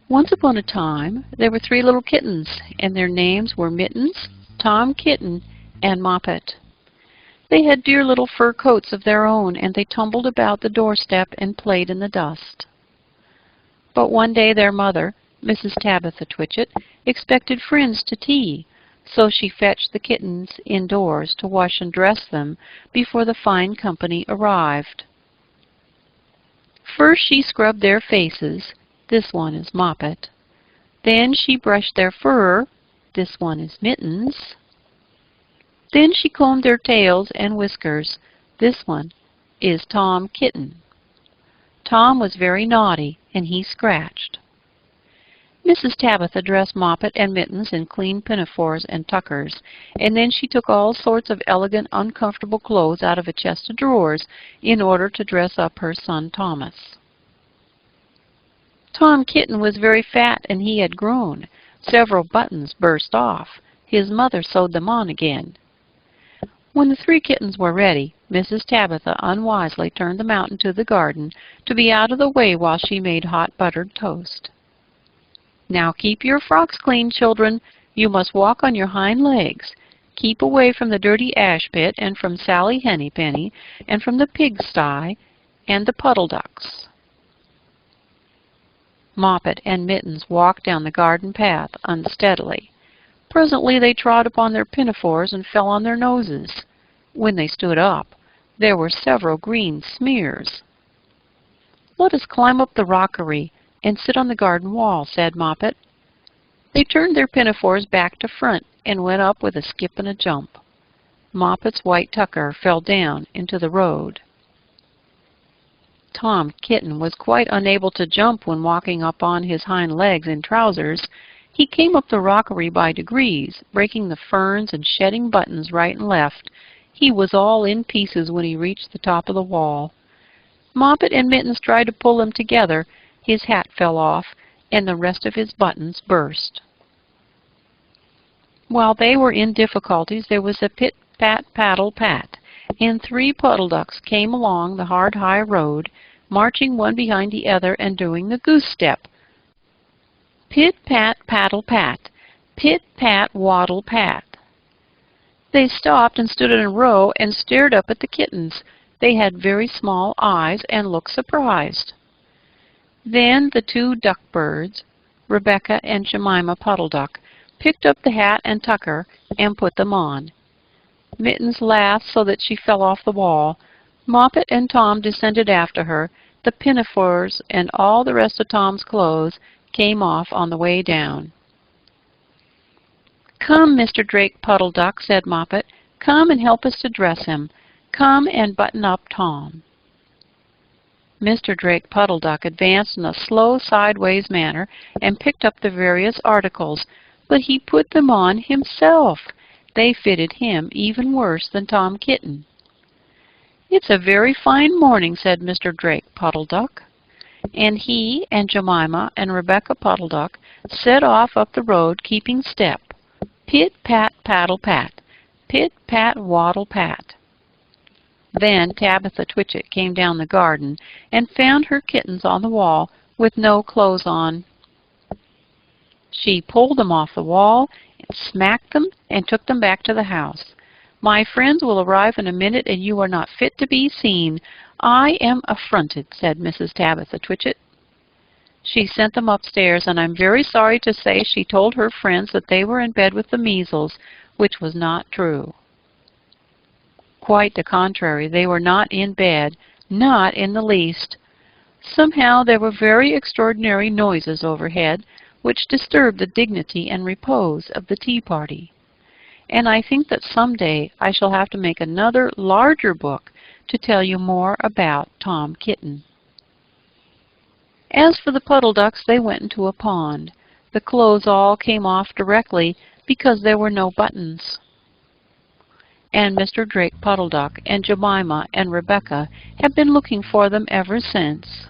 Once upon a time, there were 3 little kittens, and their names were Mittens, Tom Kitten, and Moppet. They had dear little fur coats of their own, and they tumbled about the doorstep and played in the dust. But one day their mother, Mrs. Tabitha Twitchit, expected friends to tea, so she fetched the kittens indoors to wash and dress them before the fine company arrived. First she scrubbed their faces. This one is Moppet. Then she brushed their fur. This one is Mittens. Then she combed their tails and whiskers. This one is Tom Kitten. Tom was very naughty, and he scratched. Mrs. Tabitha dressed Moppet and Mittens in clean pinafores and tuckers, and then she took all sorts of elegant, uncomfortable clothes out of a chest of drawers in order to dress up her son Thomas. Tom Kitten was very fat, and he had grown. Several buttons burst off. His mother sewed them on again. When the 3 kittens were ready, Mrs. Tabitha unwisely turned them out into the garden to be out of the way while she made hot buttered toast. "Now keep your frocks clean, children. You must walk on your hind legs. Keep away from the dirty ash pit and from Sally Hennypenny and from the pigsty and the puddle ducks." Moppet and Mittens walked down the garden path unsteadily. Presently they trod upon their pinafores and fell on their noses. When they stood up, there were several green smears. "Let us climb up the rockery and sit on the garden wall," said Moppet. They turned their pinafores back to front and went up with a skip and a jump. Moppet's white tucker fell down into the road. Tom Kitten was quite unable to jump when walking up on his hind legs in trousers. He came up the rockery by degrees, breaking the ferns and shedding buttons right and left. He was all in pieces when he reached the top of the wall. Moppet and Mittens tried to pull him together. His hat fell off, and the rest of his buttons burst. While they were in difficulties, there was a pit-pat-paddle-pat, and 3 puddle ducks came along the hard high road, marching one behind the other and doing the goose step. Pit-pat-paddle-pat, pit-pat-waddle-pat. They stopped and stood in a row and stared up at the kittens. They had very small eyes and looked surprised. Then the 2 duck birds, Rebecca and Jemima Puddle Duck, picked up the hat and tucker and put them on. Mittens laughed so that she fell off the wall. Moppet and Tom descended after her. The pinafores and all the rest of Tom's clothes came off on the way down. "Come, Mr. Drake Puddle Duck," said Moppet. "Come and help us to dress him. Come and button up Tom." Mr. Drake Puddle Duck advanced in a slow sideways manner and picked up the various articles, but he put them on himself. They fitted him even worse than Tom Kitten. "It's a very fine morning," said Mr. Drake Puddle Duck. And he and Jemima and Rebecca Puddle Duck set off up the road, keeping step. Pit-pat-paddle-pat, pit-pat-waddle-pat. Then Tabitha Twitchit came down the garden and found her kittens on the wall with no clothes on. She pulled them off the wall and smacked them and took them back to the house. "My friends will arrive in a minute, and you are not fit to be seen. I am affronted," said Mrs. Tabitha Twitchit. She sent them upstairs, and I'm very sorry to say she told her friends that they were in bed with the measles, which was not true. Quite the contrary, they were not in bed, not in the least. Somehow there were very extraordinary noises overhead, which disturbed the dignity and repose of the tea party. And I think that someday I shall have to make another larger book to tell you more about Tom Kitten. As for the puddle ducks, they went into a pond. The clothes all came off directly because there were no buttons. And Mr. Drake Puddle Duck and Jemima and Rebecca have been looking for them ever since.